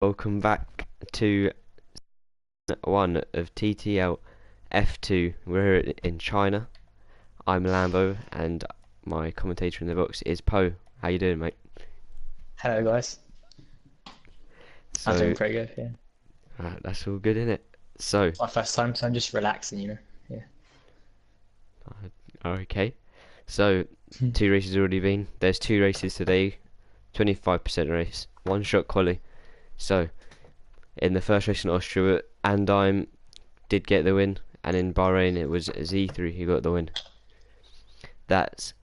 Welcome back to one of TTL F2. We're here in China. I'm Lambo, and my commentator in the box is Poe. How you doing, mate? Hello guys, I'm So doing pretty good, yeah. that's all good, isn't it? So It's my first time, so I'm just relaxing. Yeah. okay. So two races already been. There's two races today. 25% race, one shot quali. So in the first race in Austria, Andime did get the win, and in Bahrain it was Z3 who got the win. That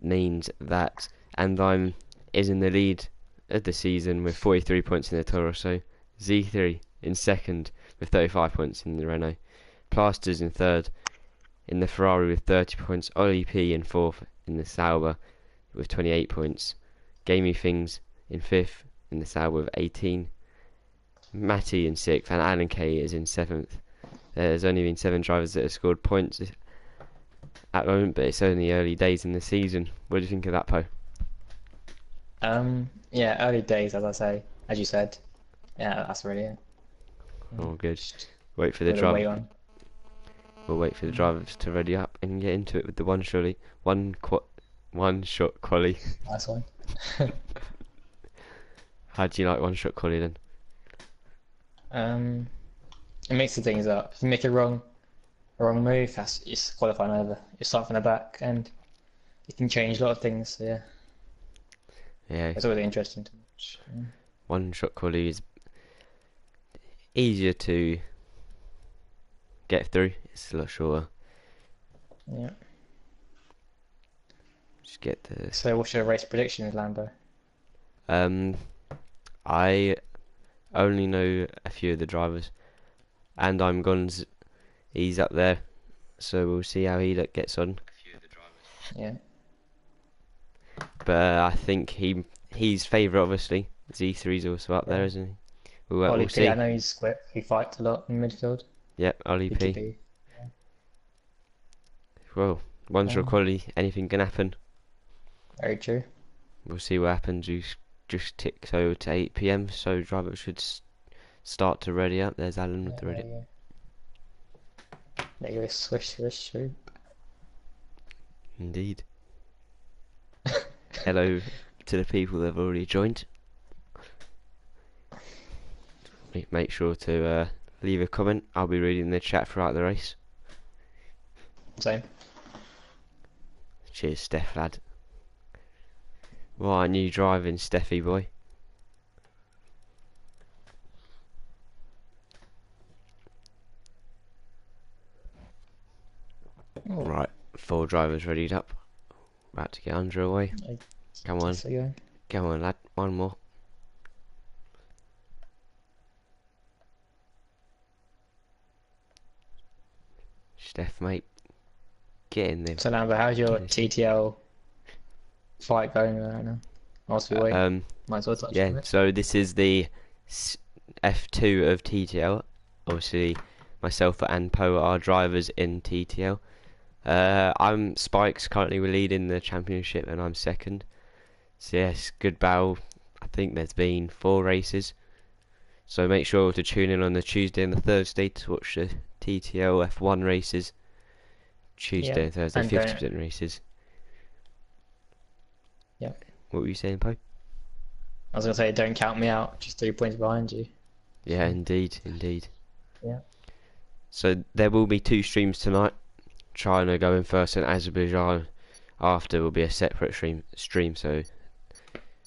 means that Andime is in the lead of the season with 43 points in the Toro Rosso, Z3 in second with 35 points in the Renault, Plasters in third in the Ferrari with 30 points, Ollie P in fourth in the Sauber with 28 points, Gamey Things in fifth in the Sauber with 18, Matty in sixth, and Alan K is in seventh. There's only been 7 drivers that have scored points at the moment, but it's only early days in the season. What do you think of that, Poe? Yeah, early days, as I say, as you said. Yeah, that's really it. Oh, good. Just Wait for the with a driver. wait on. We'll wait for the Mm, drivers to ready up and get into it with the one shot quali. Nice one. How do you like one shot quali then? Um, it mixes things up. If you make a wrong move, that's it's qualifying over. You start from the back, and you can change a lot of things. So yeah, Yeah, it's always interesting to watch. one shot quali is easier to get through. It's a lot shorter. Yeah. Just get the. So what's your race prediction, Lambo? Um, I only know a few of the drivers, and I'm Guns. He's up there, so we'll see how he gets on. Yeah. But I think he's favourite, obviously. Z3's also up there, Yeah. isn't he? We'll Ollie P, I see. know he's quick. He fights a lot in midfield. Yep, Ollie He could P. be. Well, one shot Um, quality, anything can happen. Very true. We'll see what happens. You just tick over to 8 p.m. So drivers should start to ready up. There's Alan with Yeah, the there ready. you go. There you go. Swish, swish, swish. Indeed. Hello to the people that have already joined. Make sure to leave a comment. I'll be reading the chat throughout the race. Same. Cheers, Steph, lad. What are you driving, Steffi boy? Oh, Right, 4 drivers readied up. About to get underway. I Come on, guess I go. come on, lad. One more. Steph, mate, get in there. So Lambert, how's your Get this. TTL fight going right now? Whilst we wait, Um, might as well touch yeah. on it. So this is the F2 of TTL. Obviously, myself and Poe are drivers in TTL. I'm Spikes, currently we're leading the championship, and I'm second. So yes, good battle. I think there's been 4 races. So make sure to tune in on the Tuesday and the Thursday to watch the TTL F1 races. Yeah, Tuesday and Thursday, and don't. 50% races. Yeah, What were you saying, Poe? I was gonna say don't count me out. Just 3 points behind you. Yeah, indeed, indeed. Yeah. So there will be 2 streams tonight. China going first and Azerbaijan after will be a separate stream. So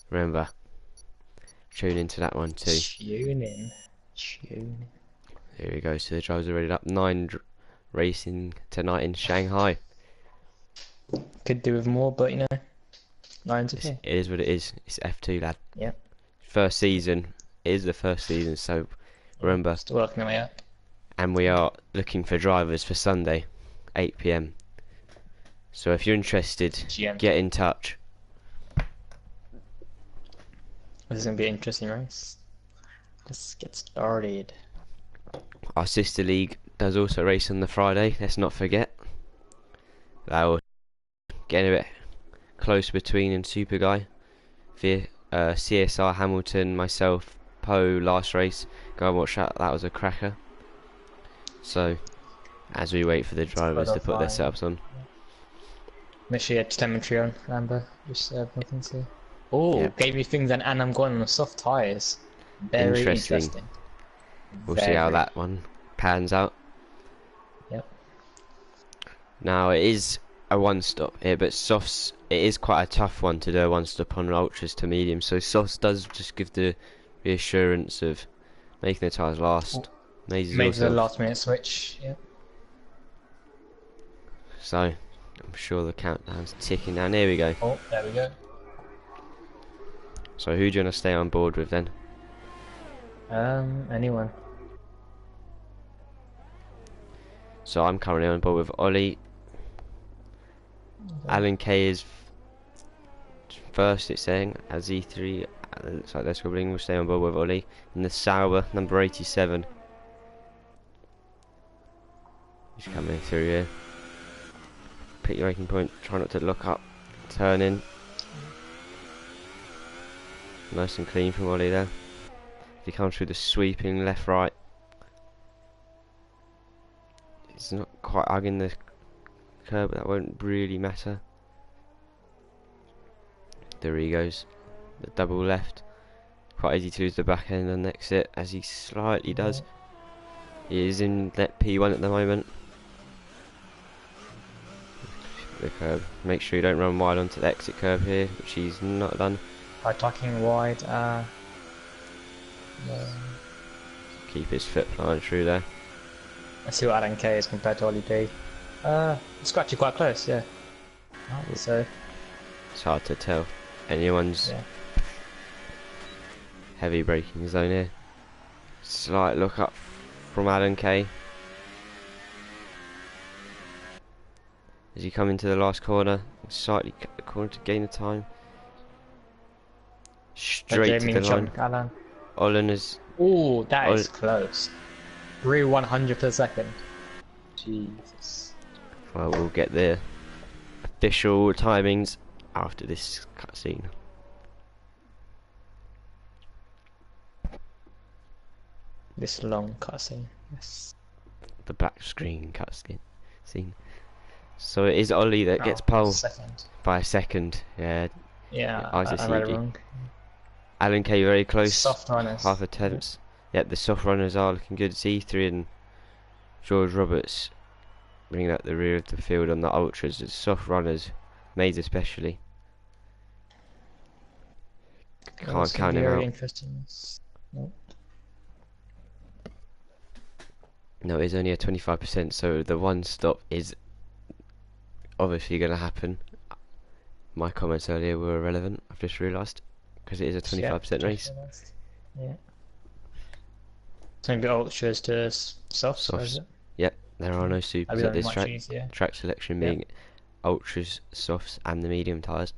remember, tune into that one too. Tune in. Tune Here we go. So the drivers are ready up. 9 racing tonight in Shanghai. in. Could do with more, but you know, nine's It okay. is what it is. It's F2, lad. Yeah. First season is the first season. So Yeah. remember, Still working our way up. and we are looking for drivers for Sunday, 8 p.m. So if you're interested, GMT. get in touch. This is gonna be an interesting race. Let's get started. Our sister league does also race on the Friday. Let's not forget. That will get a bit close between and Super Guy. CSR Hamilton, myself, Poe last race. Go and watch that. That was a cracker. So, as we wait for the drivers to put their setups on. Make sure you had telemetry on, Amber. Just nothing to. Oh, Yep. gave me things and I'm going on the soft tyres. Very interesting. We'll see how that one pans out. Yep. Now it is a one-stop here, but softs, it is quite a tough one to do a one-stop on ultras to medium. So softs does just give the reassurance of making the tyres last. Made the last minute switch. Yep. So I'm sure the countdown's ticking down. Here we go. Oh, there we go. So who do you want to stay on board with then? Anyone. So I'm currently on board with Ollie. Okay. Alan Kay is first, it's saying, as E3. Looks like they're scribbling. We'll stay on board with Ollie. In the Sauber, number 87. He's coming through here. Pick your braking point. Try not to look up. Turn in. Nice and clean from Ollie there. If he comes through the sweeping left-right. It's not quite hugging the curb, but that won't really matter. There he goes. The double left. Quite easy to lose the back end and exit, as he slightly does. He is in net P1 at the moment. The curb. Make sure you don't run wide onto the exit curb here, which he's not done. By tucking wide, Keep his foot planted through there. Let's see what Alan K is compared to Ollie B. It's actually quite close, yeah. So It's hard to tell. Anyone's heavy braking zone here. Slight look up from Alan K. As you come into the last corner, slightly cut the corner to gain the time. Straight to the line. Alan. Olin is. Ooh, that is close. 3/100th of a second. Jesus. Well, we'll get the official timings after this cutscene. This long cutscene. Yes. The back screen cutscene. So it is Ollie that gets pole by a second. Yeah. Yeah, I read it wrong. Alan K very close. Soft runners. Half attempts. Yeah, the soft runners are looking good. It's E3 and George Roberts bringing up the rear of the field on the ultras. The soft runners, Mays especially. Can't count him out. Interesting. Nope. No, it's only a 25%, so the one stop is obviously going to happen. My comments earlier were irrelevant, I've just realised, because it is a 25% race. Yeah. Something a bit ultras to softs. Is it? Yep, there are no supers at this track. Easier. Track selection being ultras, softs, and the medium tyres.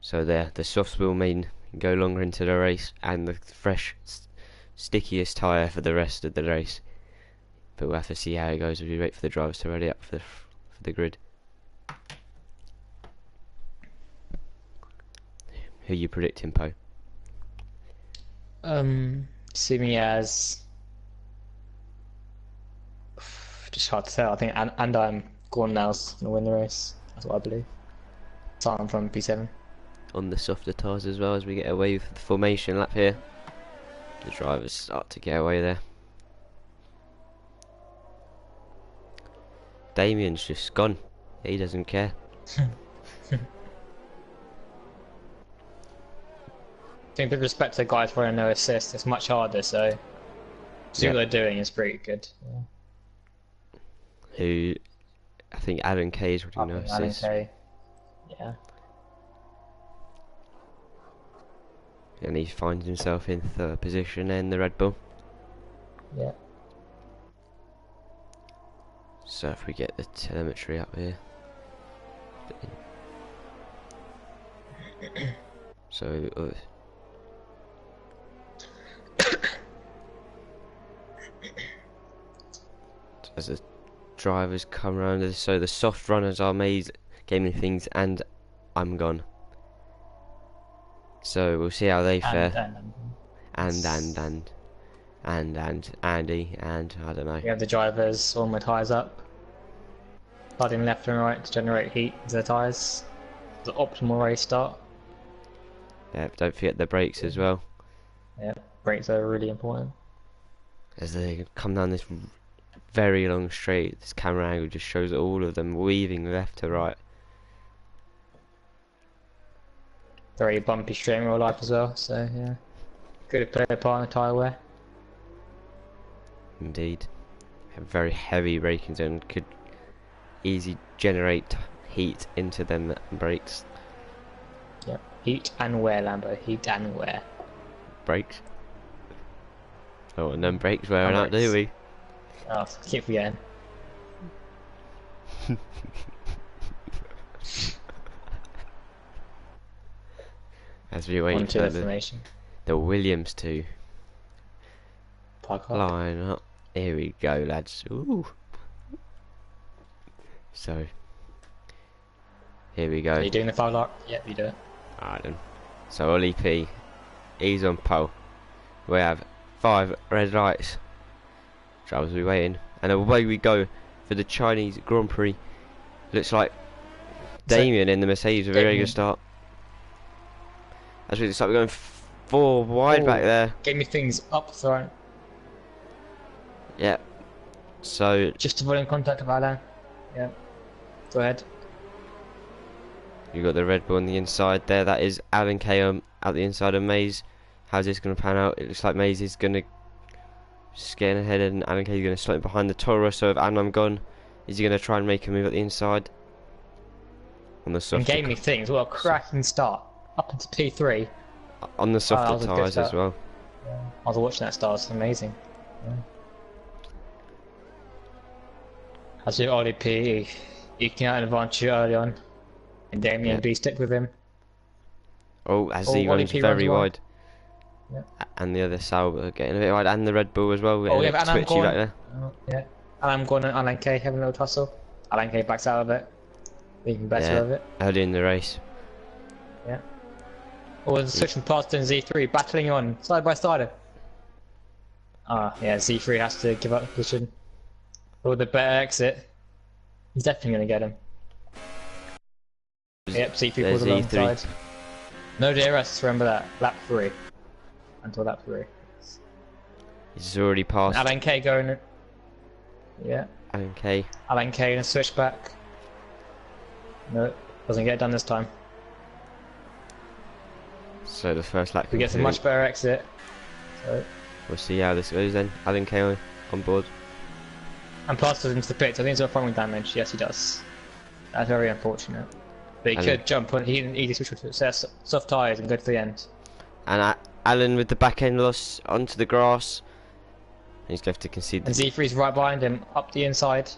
So there, the softs will mean go longer into the race, and the fresh, stickiest tyre for the rest of the race. But we'll have to see how it goes as we wait for the drivers to ready up for the grid. Who are you predicting, Poe? See me as just hard to tell. I think and I'm Gordon now's gonna win the race. That's what I believe. Starting from P7. On the softer tyres as well, as we get away with the formation lap here. The drivers start to get away there. Damien's just gone. He doesn't care. I think with respect to guys running no assist, it's much harder, so see what they're doing is pretty good. Yeah. Who, I think Alan Kay is running no assist. Alan Kay. Yeah. And he finds himself in third position in the Red Bull. Yeah. So if we get the telemetry up here. So as the drivers come around, so the soft runners are made gaming things, and I'm gone. So we'll see how they fare. And And Andy and I don't know. we have the drivers all my tyres up, sliding left and right to generate heat into the tyres. The optimal race start. Yeah, don't forget the brakes as well. Yeah, brakes are really important. As they come down this very long straight, this camera angle just shows all of them weaving left to right. Very bumpy steering wheel life as well, so yeah. Good to play a part in the tyre wear. Indeed. A very heavy braking zone could easily generate heat into them brakes. Yep. Heat and wear, Lambo. Heat and wear. Brakes. Oh, and then brakes wearing out, do we? Oh, keep forgetting. As we wait for the Williams to line up. Here we go, lads. Ooh. So, here we go. Are you doing the foul lock? Yep, you do it. Alright then. So Ollie P, he's on pole. We have 5 red lights. Drivers will be waiting. And away we go for the Chinese Grand Prix. Looks like Damien in the Mercedes with a very good start. As we looks like we're going 4 wide back there. Gave me things up front. Yep. So just avoiding contact of Alan. Yeah. Go ahead. You got the Red Bull on the inside there. That is Alan K out the inside of Maze. How's this going to pan out? It looks like Maze is going to get ahead, and Alan K is going to slot in behind the Toro. So if I'm gone, is he going to try and make a move at the inside? On the soft. And gave me things. What a cracking start. Up into P3. On the softer tyres as well. Yeah. I was watching that start. It's amazing. Yeah. As with Ollie P, eking out an advantage early on, and Damien B stick with him. Oh, as he runs very wide. Yeah. And the other Sauber getting a bit wide, and the Red Bull as well. Oh, we have Alan twitchy back there. Yeah. Alan going and Alan K having a little tussle. Alan K backs out of it. Even better of it. Early in the race. Yeah. Oh, switching past in Z3, battling on side by side. Yeah, Z3 has to give up the position. Or the better exit. He's definitely going to get him. Yep, Z3 pulls alongside. No DRS, remember that. Lap 3. Until lap 3. He's already passed. Alan K going. Yeah. Alan K. Alan K in a switchback. No, doesn't get it done this time. So the first lap. We get a much better exit. So. We'll see how this goes then. Alan K on board. And plasters into the pits. I think he's got thermal damage. Yes, he does. That's very unfortunate. But he could jump on. He can easily switch to soft tyres and go to the end. And Alan with the back end loss onto the grass. He's left to concede. And Z3's right behind him, up the inside.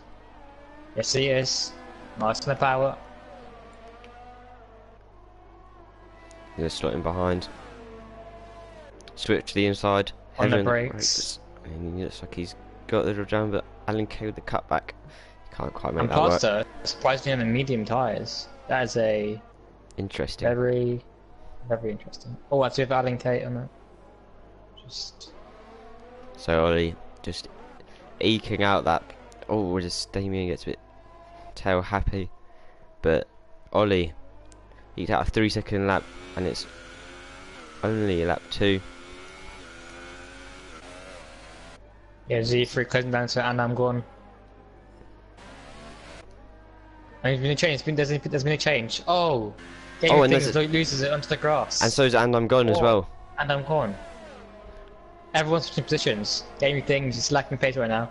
Yes, he is. Nice on the power. He's slotting behind. Switch to the inside. On the brakes. And he looks like he's got a little jam, but Alan K with the cutback. He can't quite make and that work. Plaster, surprisingly on the medium tyres. That is a... Interesting. Very interesting. Oh, that's with Alan K on that. Just... So Ollie just eking out that... Oh, just Damien gets a bit tail happy. But Ollie eked out a 3-second lap, and it's only lap 2. Yeah, Z3 closing down to and I'm gone. And there's been a change. There's been a change. Oh, and loses it onto the grass. And so's and I'm gone as well. And I'm gone. Everyone's switching positions. Gaming things is lacking pace right now.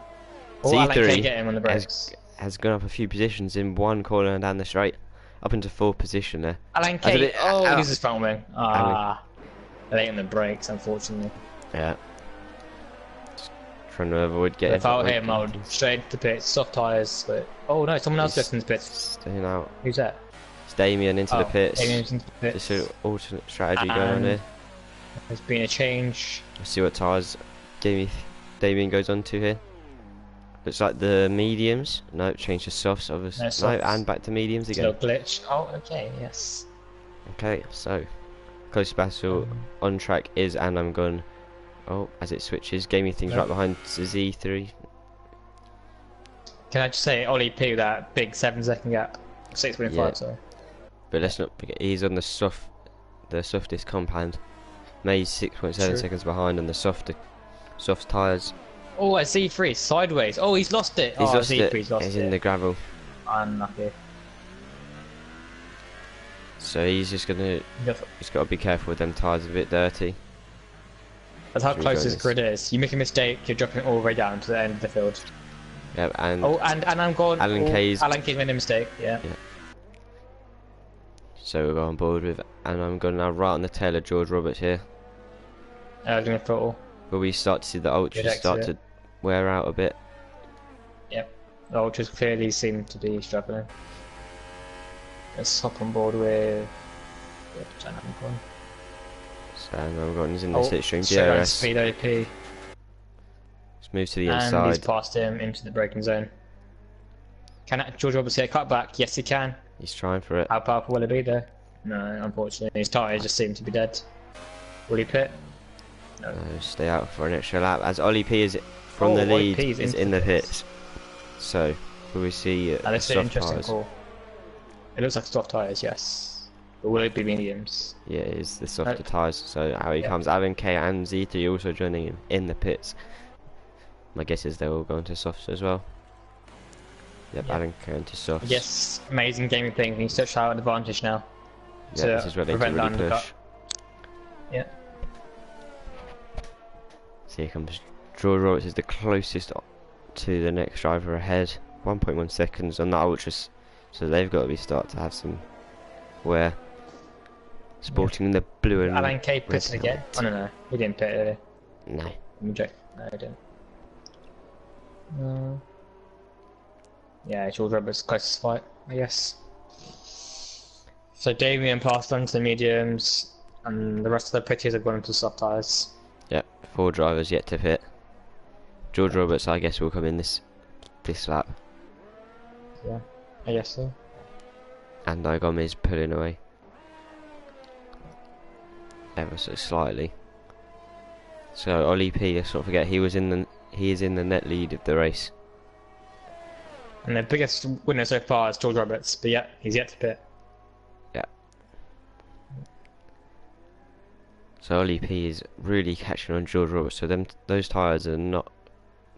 Z3 get him on the brakes. Has gone up a few positions in one corner and down the straight, up into 4th position there. Alan K. Loses front wing. Late on the brakes, unfortunately. Yeah. Trying to avoid getting. If I were him, I would straight to the pits, soft tyres. But oh no, someone else goes in the pits. Staying out. Who's that? It's Damien into the pits. Damien's into the pits. Just an alternate strategy going on here. There's been a change. Let's see what tyres Damien goes on to here. Looks like the mediums. No, change to softs, obviously. No, and back to mediums again. Little glitch. Oh, okay, yes. Okay, so closest battle on track is, and I'm gone. Oh, as it switches, gaming things right behind Z3. Can I just say, Ollie P with that big 7-second gap, 6.5. Yeah. Sorry. But let's not forget, he's on the softest compound. May's 6.7 seconds behind on the soft tyres. Oh, at Z3 sideways. Oh, he's lost it. He's lost it. Z3's lost He's it. in the gravel. Unlucky. So he's just gonna. He's got to be careful with them tyres. A bit dirty. That's how close this grid is. You make a mistake, you're dropping it all the way down to the end of the field. Yep, and and I'm gone. Alan K's made a mistake. Yeah. So we'll go on board with, and I'm going now right on the tail of George Roberts here. Doing a throttle. Will we start to see the ultras start to wear out a bit? Yep. The ultras clearly seem to be struggling. Let's hop on board with. So I'm going. He's in the slipstream. DRS. Speed OP. Let's move to the And inside. he's passed him into the braking zone. Can George Roberts get a cut back? Yes, he can. He's trying for it. How powerful will it be though? No, unfortunately. His tyres just seem to be dead. Will he pit? No. Stay out for an extra lap. As Ollie P is from the lead, is in the pits. So, will we see this is an interesting tyres? call. It looks like soft tyres, yes. But will it be mediums? Yeah, it is the softer tyres. So how he comes. Alan K and Z3 also joining him in the pits. My guess is they're all going to softs as well. Yep, Alan K into softs. Yes, amazing gaming thing. He needs to show an advantage now. Yeah, this is where they can really push. Yeah. So here comes George Roberts is the closest to the next driver ahead. 1.1 seconds on that ultras. So they've got to be start to have some wear. Sporting in the blue and Alan K pitted again. Oh no, he didn't pit earlier. No. No, he didn't. No. Yeah, George Roberts' closest fight, I guess. So Damien passed on to the mediums, and the rest of the pitches have gone into soft tyres. Yep, 4 drivers yet to pit. George Roberts, I guess, will come in this lap. Yeah, I guess so. And Igom is pulling away. Ever so slightly. So Ollie P, let's not forget, he is in the net lead of the race. And the biggest winner so far is George Roberts, but yeah, he's yet to pit. Yeah. So Ollie P is really catching on George Roberts. So those tyres are not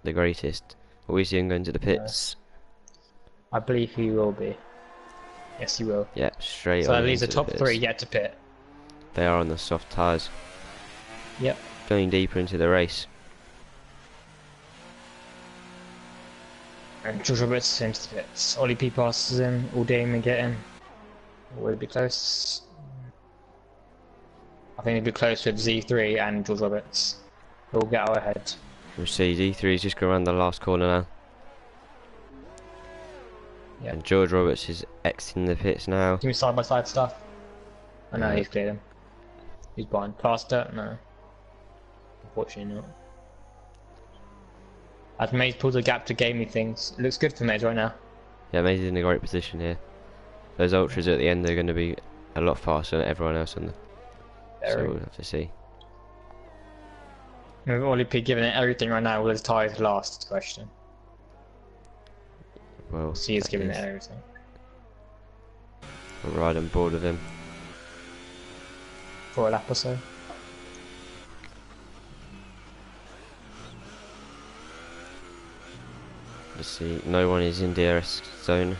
the greatest. But we see him going to the pits. I believe he will be. Yes, he will. Yeah, straight so on. So that leaves the the top pits. 3 yet to pit. They are on the soft tyres. Yep. Going deeper into the race. And George Roberts into the pits. Ollie P passes him, all Damon get him. Will it be close? I think it'll be close with Z3 and George Roberts. We'll get our ahead. We'll see, Z3 is just going around the last corner now. Yep. And George Roberts is exiting the pits now. Give me side by side stuff. Oh no, he's cleared him. He's behind. Plaster? No. Unfortunately not. As Maze pulls a gap to gaming things, it looks good for Maze right now. Yeah, Maze is in a great position here. Those ultras at the end are going to be a lot faster than everyone else on the. So we'll have to see. With Ollie P giving it everything right now, will his tyres last? Question. Well, he is giving it everything. We'll ride on board with him. For a lap or so. Let's see, no one is in DRS zone.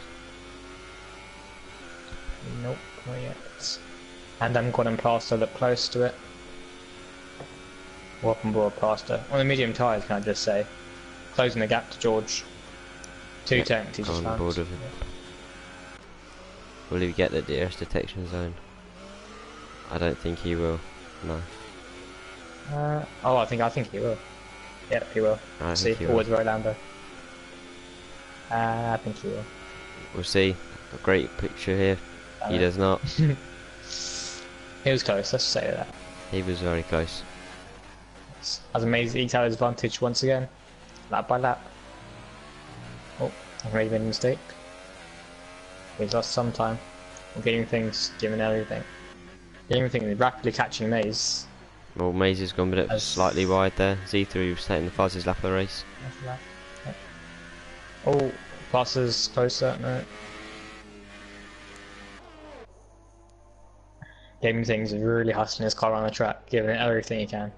Nope, not yet. And I'm going to Plaster look close to it. Welcome aboard Plaster. On the medium tyres, can I just say. Closing the gap to George. 2 tanks he just on board with him. Will he get the DRS detection zone? I don't think he will. No. Oh, I think he will. Yep, he will. See, always right Lando. I think he will. We'll see. A great picture here. He does not. He was close, let's say that. He was very close. As amazing, he's had his advantage once again. Lap by lap. Oh, I've already made a mistake. He's lost some time. We're getting things, giving everything. The only thing is rapidly catching Maze. Well, Maze has gone a bit As slightly wide there. Z3 was taking the fastest lap of the race. Oh, passes closer. No. Gaming Things is really hustling his car around the track, giving it everything he can.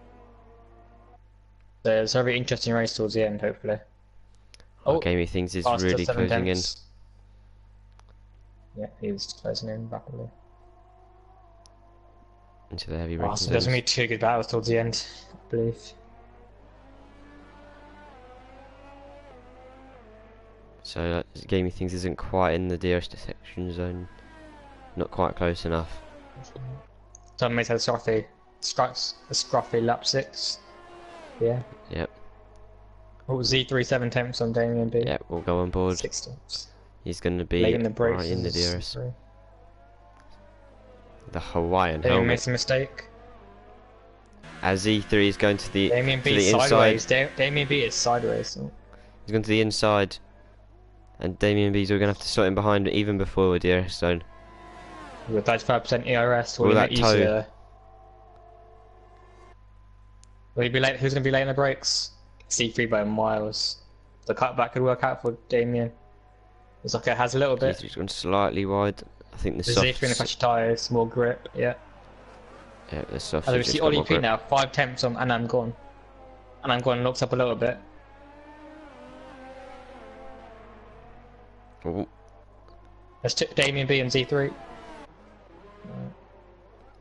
So it's a very interesting race towards the end, hopefully. Oh, Gaming Things is really closing in. Yeah, he's closing in rapidly. Into the heavy Oh, braking so there's going to be 2 good battles towards the end, I believe. So Gaming Things isn't quite in the DRS detection zone. Not quite close enough. Someone had a scruffy lap 6. Yeah. Yep. Oh, Z3 7 tenths on Damien B. Yep, we'll go on board. 6 tenths. He's going to be Late in the brakes right in the DRS. Z3. The Hawaiian Damien helmet. makes a mistake. As Z3 is going to the, Damien B to the is inside. sideways. Damien B is sideways. So. He's going to the inside. And Damien B's going to have to slot in behind even before the DRS zone. With 35% ERS, Will that toe? easier. Will he be late? Who's going to be late in the brakes? C3 by miles. The cutback could work out for Damien. Looks like it has a little bit. Z3's gone slightly wide. I think the The soft. Z3 in the flashy tyres, more grip, yeah. Yeah, the soft. As we see Ollie P now, 5 tenths on and I'm gone. And I'm gone looks up a little bit. Oh, There's Damien B and Z3.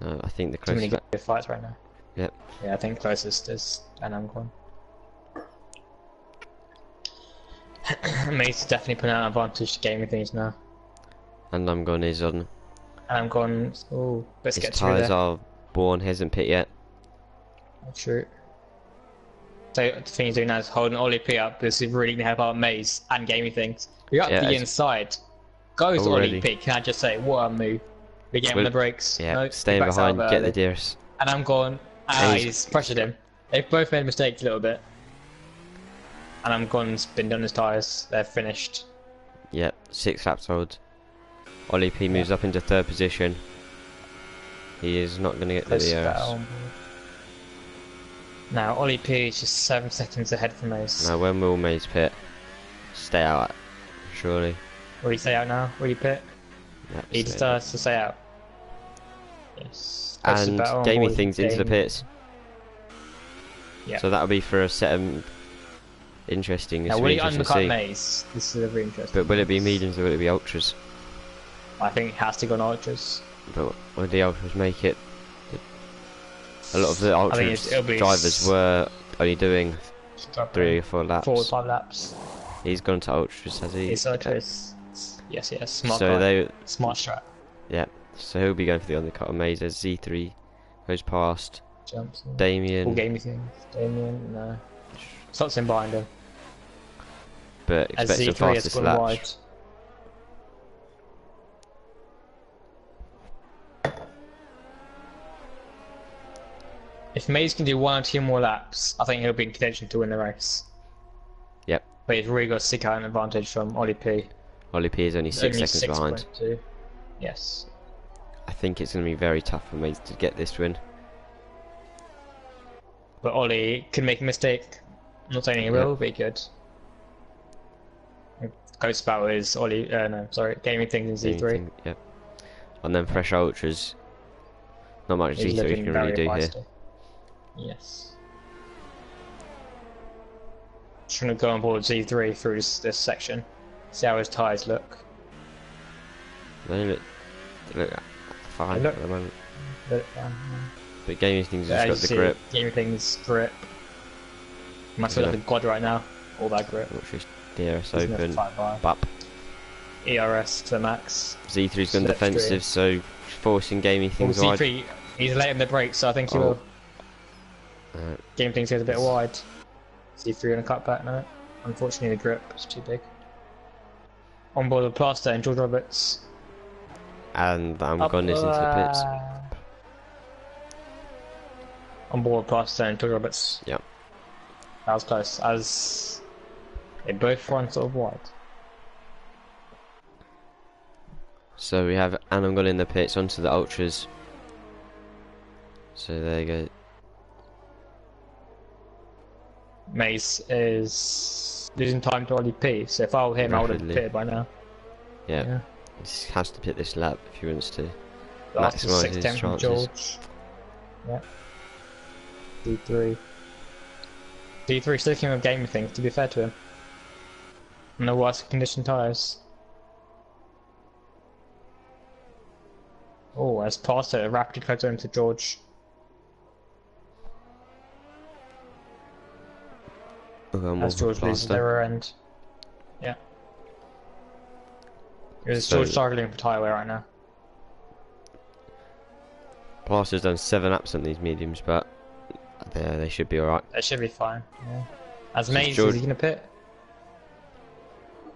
no, I think the Too many closest. good fights right now. Yep. Yeah, I think closest is and I'm gone. Mace is definitely putting out an advantage to Gaming Things now. And I'm gone is on. And I'm gone. Oh, let's His get through tyres there. are worn, he hasn't pit yet. True. So the thing he's doing now is holding Ollie P up. This is really gonna help out Maze and Gaming Things. We're up Yeah, the it's inside. Goes already. Ollie P. Can I just say, what a move? We get him on the brakes. Yeah, No, staying he backs out behind, get early. the DRS. And I'm gone. Ah, he's pressured him. They've both made mistakes a little bit. And I'm gone's been done his tyres. They're finished. Yep, 6 laps old. Ollie P moves up into 3rd position. He is not going to get the Close DRS. battle on board. Now Ollie P is just 7 seconds ahead from Maze. Now when will Maze pit? Stay out, surely. Will he stay out now? Will he pit? Yep, He stay decides to stay out. Yes. Close And battle on Gaming board. Things into the Gaming. pits. Yeah. So that'll be for a set of interesting. Now It's will really he interesting to undercut see. Maze? This is a very interesting. But will it be mediums or will it be ultras? I think it has to go on ultras. But will the ultras make it? A lot of the I think ultras it'll be drivers were only doing 3 or 4 laps. 4 or 5 laps. He's gone to ultras, has he? It's ultras. Yes, yes. Smart So guy. they, Smart strat. yeah. So he'll be going for the undercut on Maze as Z3 goes past Jumps. All Damien, gaming things. Damien, no. Slots in behind him. but As expects the Z3 has fastest gone lap. wide. If Maze can do 1 or 2 more laps, I think he'll be in contention to win the race. Yep. But he's really got to seek out an advantage from Ollie P. Ollie P is only 6 seconds behind. 6.2. Yes. I think it's going to be very tough for Maze to get this win. But Ollie can make a mistake. I'm not saying he will, but he could. Ghost Battle is Ollie, no, sorry, Gaming Things in Z3. Anything, yep. And then fresh ultras. Not much He's Z3 looking can very really do here. feisty. Yes. Just gonna go on board Z3 through this section. See how his tyres look. They look fine They look- at the moment. But, But Gaming Things as has you got the see, grip, Gaming Things grip. He must feel like a god right now. All that grip. which is DRS He's gonna open. fight by. Bap. ERS to the max. Z3's gone Slipstream. defensive, so forcing Gaming Well, Things wide. Z3, he's late in the brakes, so I think he Oh. will. Uh, Gaming Things goes a bit wide. Z3 on a cutback now. Unfortunately, the grip is too big. On board with Plaster and George Roberts. and I'm Up, gone this into the pits. On board with Plaster and George Roberts. Yep. That was close. As they both run sort of wide. So we have Anam gone in the pits onto the ultras. So there you go. Mace is losing time to Ollie P. So if I were him, I would have Rapidly. pitted by now. Yeah. Yeah. He just has to pit this lap if he wants to Last was maximise 6 his 10 from chances. George. Yeah. D3. D3 sticking with gaming things, to be fair to him. No worse condition tyres. Oh, as past it, rapidly close into George. As George loses the rear end. Yeah. It's So, George struggling for tyre wear right now. Plaster's done 7 laps on these mediums, but they should be alright. That should be fine. Yeah. As So Maze, is he gonna pit?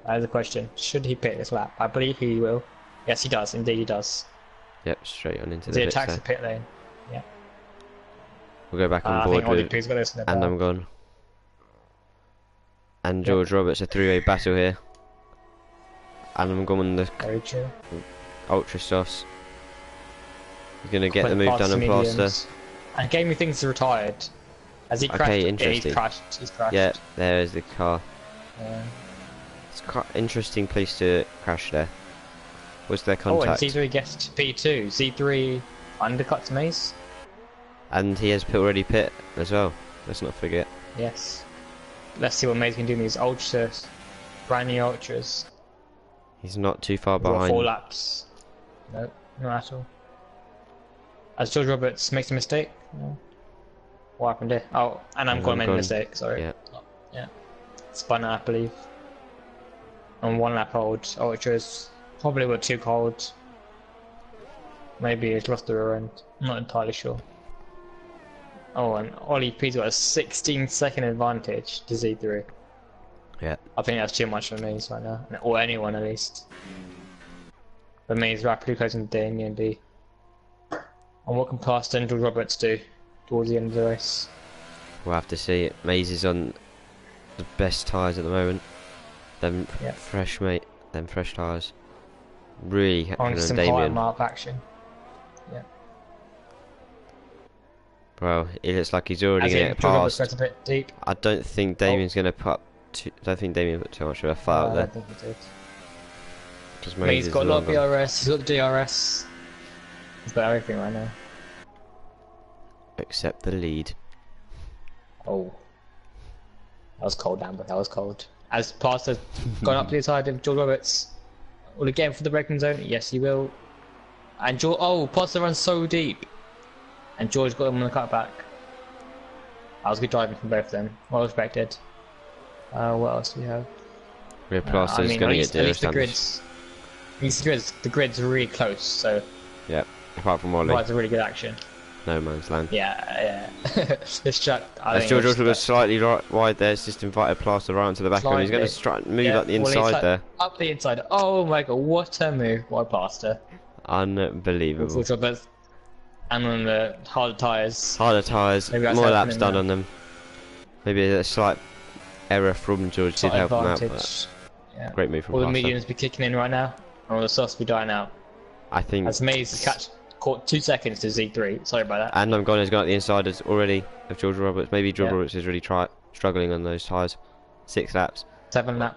That is a question. Should he pit this lap? I believe he will. Yes, he does. Indeed, he does. Yep, straight on into He the pits attacks there. the pit lane. Yeah. We'll go back on I board think Ollie with P's got this in the And bag. I'm Gone. And George Roberts, a 3-way battle here. And I'm Gone on the Very true. Ultra Softs. He's going to get the Went move past done on mediums. Plaster. And Gaming Things is retired. Has he crashed? Okay, Yeah, interesting. he's crashed. He's crashed. Yeah, there is the car. Yeah. It's quite interesting place to crash there. Was there Oh, and contact? Z3 gets to P2. Z3 undercuts Mace. And he has already pit as well. Let's not forget. Yes. Let's see what Mace can do in these ultras. Brand new ultras. He's not too far We've got behind. 4 laps. Nope, not at all. As George Roberts makes a mistake. No. What happened here? Oh, and I'm going to make a Gone. mistake, sorry. Yeah. Yeah. Spun out, I believe. On 1 lap hold, ultras. Probably were too cold. Maybe he's lost the rear end. I'm not entirely sure. Oh, and Ollie P's got a 16-second advantage to Z3. Yeah. I think that's too much for Maze right now, or anyone at least. But Maze rapidly closing Damien D. And what can Plaster and George Roberts do towards the end of the race? We'll have to see it. Maze is on the best tyres at the moment. Them fresh, mate. Them fresh tyres. Really On happy on some high Damien. mark action. Yeah. Well, it looks like he's already As going to in, get George Roberts past. goes a bit deep. I don't think Damien's going to put. I don't think Damien put too much of a fight out I there. don't think he did. Because He's got a lot of DRS, he's got the DRS. He's got everything right now. Except the lead. Oh. That was cold, Amber, that was cold. As Plaster's gone up to the side of George Roberts. Will he get him for the braking zone? Yes, he will. And George, oh, Plaster runs so deep. And George got him on the cutback. That was good driving from both of them. Well respected. What else do we have? Rear Plaster's going to get at least the grid's really close, so Yeah, apart from Ollie. it's a really good action. No man's land. Yeah. This track, I As think George it's also goes slightly wide there, it's just invited Plaster right onto the back of him. He's going to move up the inside there. Up the inside. Oh my god, what a move by Plaster. Unbelievable. George Roberts. And on the harder tyres. Harder tyres, Maybe that's more helping laps him done now. on them. Maybe a slight error from George did help him out. But Advantage. Yeah. great move from All the Plaster. mediums be kicking in right now. And all the softs be dying out. I think. As Maze caught 2 seconds to Z3. Sorry about that. And I'm gone has gone at the inside already of George Roberts. Maybe George Yeah. Roberts is really struggling on those tyres. 6 laps. 7 lap.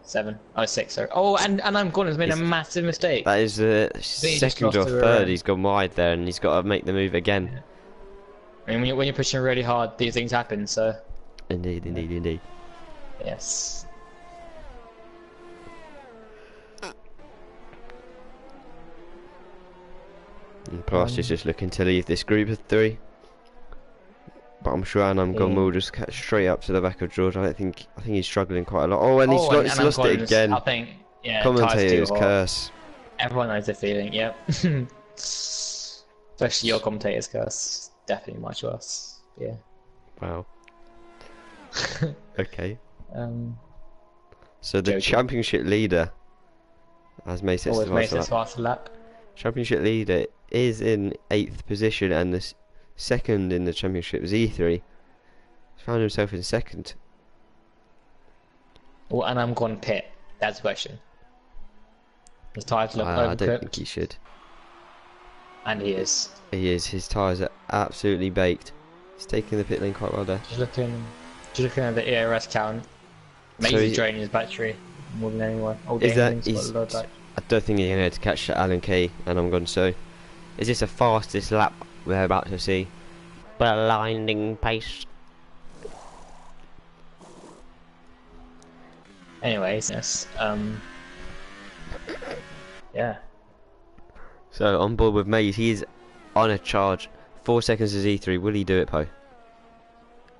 7. Oh, 6, sorry. Oh, and I'm gone has made a He's- massive mistake. That is the just second lost or the rear third end. he's gone wide there, and he's got to make the move again. I mean, when you're pushing really hard, these things happen, so... Indeed. Yes. And Plaster's just looking to leave this group of 3. But I'm sure Anam Yeah. Gon will just catch straight up to the back of George. I think he's struggling quite a lot. Oh, and he's Oh, he's and lost it Anam again. I think, yeah, Commentator's tyres too hot. curse. Everyone knows the feeling, yep. Especially your commentator's curse. Definitely much worse. Yeah. Wow. Okay. Um, So the Joking. championship leader, as Mason always makes said, this faster lap. championship leader is in 8th position, and the second in the championship, Z3, found himself in 2nd. Well, and I'm going pit. That's the question. His tyres look I don't think overcooked. he should. And he is. He is. His tyres are absolutely baked. He's taking the pit lane quite well there. Just looking at the ERS count. So Maybe he's draining his battery more than anyone. All the is that engines got low I don't think he's going to catch Alan Kay, and I'm gone. So, is this the fastest lap we're about to see? Blinding pace. Anyways, yes. Yeah. So on board with Maze, he is on a charge. 4 seconds to Z3. Will he do it, Poe?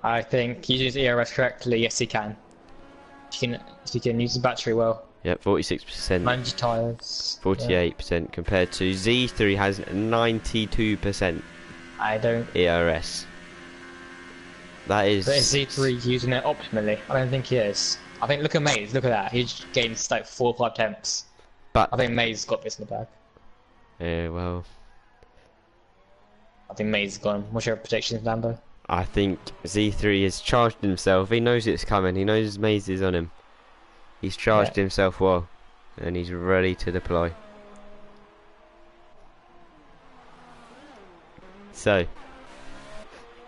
I think he uses ERS correctly. Yes, he can. He can use the battery well. Yep, 46%. Manage tyres. 48% compared to Z3 has 92%. I don't. ERS. That is. But is Z3 using it optimally? I don't think he is. I think look at Maze. Look at that. He's gained like 4 or 5 tenths. But I think Maze got this in the bag. Yeah, well. I think Maze has gone. What's your predictions, Lambo? I think Z3 has charged himself. He knows it's coming. He knows Maze is on him. He's charged himself well, and he's ready to deploy. So,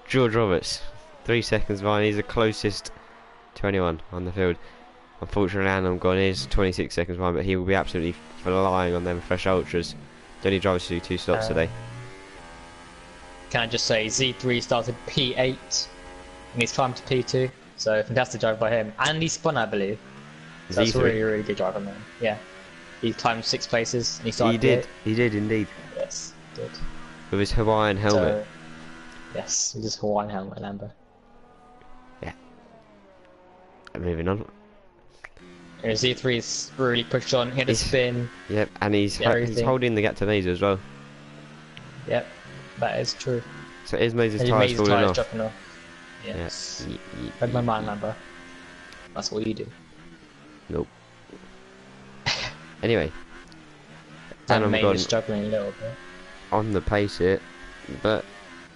George Roberts, 3 seconds behind. He's the closest to anyone on the field. Unfortunately, Adam Gone is 26 seconds behind, but he will be absolutely flying on them fresh ultras. The only drivers to do 2 stops today. Can I just say Z3 started P8 and he's climbed to P2, so fantastic drive by him. And he spun, I believe. So that's a really, really good drive on him. Yeah. He climbed 6 places and he started P8. He did indeed. Yes, he did. With his Hawaiian helmet. So, yes, with his Hawaiian helmet, Lambo. Yeah. And moving on. And Z3's really pushed on, hit a spin. Yep, and he's holding the gap to Maze as well. Yep, that is true. So is Maze's tyres falling off? Dropping off. Yes. Read my mind, Lambo. That's what you do. Nope. Anyway. And Maze is struggling a little bit. On the pace here, but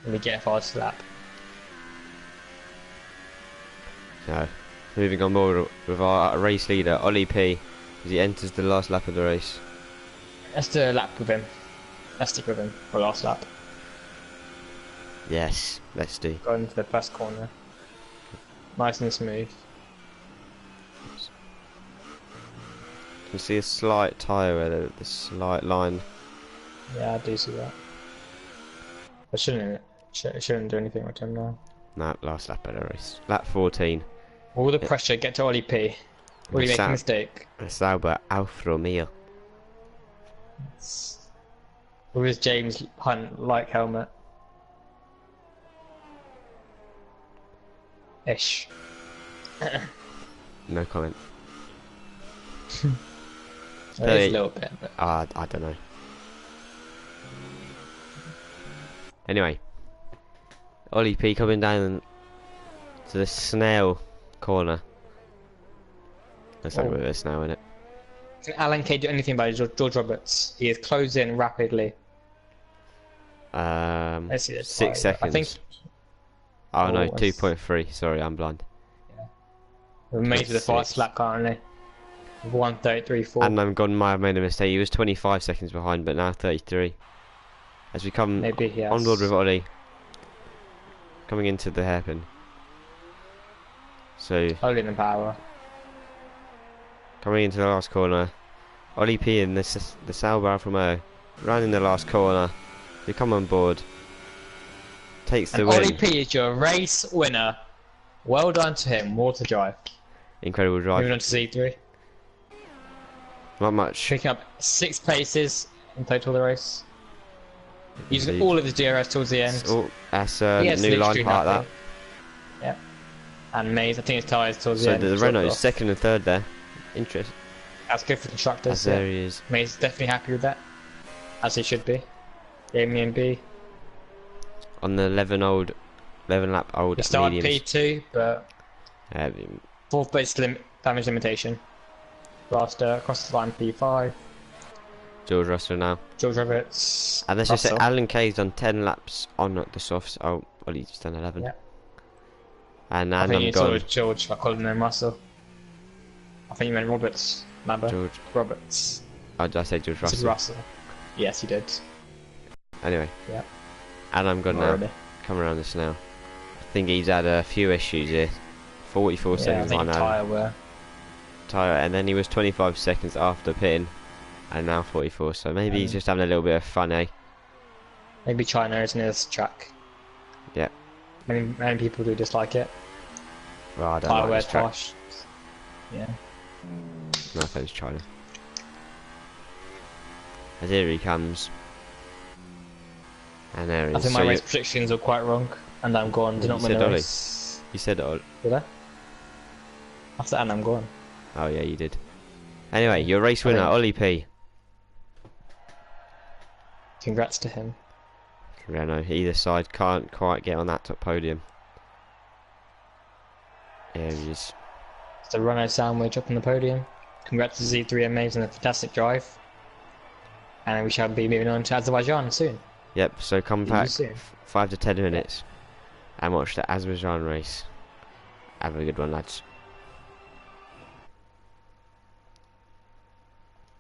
we get a fast lap. So, moving on board with our race leader, Ollie P, as he enters the last lap of the race. Let's do a lap with him. Let's stick with him for last lap. Yes, let's do. Go into the first corner. Nice and smooth. You can see a slight tyre where the slight line. Yeah, I do see that. I shouldn't do anything with him now. No, last lap of the race. Lap 14. All the pressure, get to Ollie P. Will he make a mistake? Sauber Alfa Romeo. With his James Hunt-like helmet. Ish. No comment. It is a little bit, but... I don't know. Anyway, Ollie P coming down to the snail corner. Let's have a bit of a snail in it. Can Alan Kay do anything about George Roberts? He is closing rapidly. Let's see 6 seconds. I think. Oh no, 2.3. Sorry, I'm blind. Yeah. We're made to the fast lap currently. 1:33.4. And I'm gone. Might have made a mistake. He was 25 seconds behind, but now 33. As we come on board with Ollie, coming into the hairpin. So holding the power. Coming into the last corner, Ollie P and the Sauber Alfa Romeo rounding the last corner. We come on board. Takes the win. Ollie P is your race winner. Well done to him. More to drive. Incredible drive. Moving on to Z3. Not much. Picking up 6 places in total of the race. Using all of his DRS towards the end. That's a new line part of that. Yeah. And Maze, I think his tyres towards the end. So the Renault's second and third there. Interesting. That's good for constructors. There he is. Maze is definitely happy with that. As he should be. Damien B. On the 11 lap old He started mediums. P2, but 4th base damage limitation. Raster across the line P5. George Russell now. George Roberts. And let's just say Alan Kay's done 10 laps on the softs. Oh, well, he's done 11. Yeah. And I think you gone. saw George, I called him Russell. I think you meant Roberts. Remember? George Roberts. Oh, did I say George Russell? Russell? Yes, you did. Anyway, Yeah. and I'm good now. Already. Come around this now. I think he's had a few issues here. 44 Yeah, I seconds think behind tyre wear. tyre, and then he was 25 seconds after pitting, and now 44. So maybe he's just having a little bit of fun, eh? Maybe China isn't his track. Yep. Many people do dislike it. Well, I don't Tyre like wear this track. harsh. Yeah. No offense, China. As here he comes. And there he I is. think So my race predictions were quite wrong, and I'm gone. Do You not win said the Ollie. race. you said, oh, Did I? I said, and I'm gone. oh yeah, you did. Anyway, your race winner, think- Ollie P. Congrats to him. Yeah, no, either side can't quite get on that top podium. There he is. It's the Renault sandwich up on the podium. Congrats to Z3 Amazing, a fantastic drive. And we shall be moving on to Azerbaijan soon. Yep, so come See you back soon. 5 to 10 minutes and watch the Azerbaijan race. Have a good one, lads.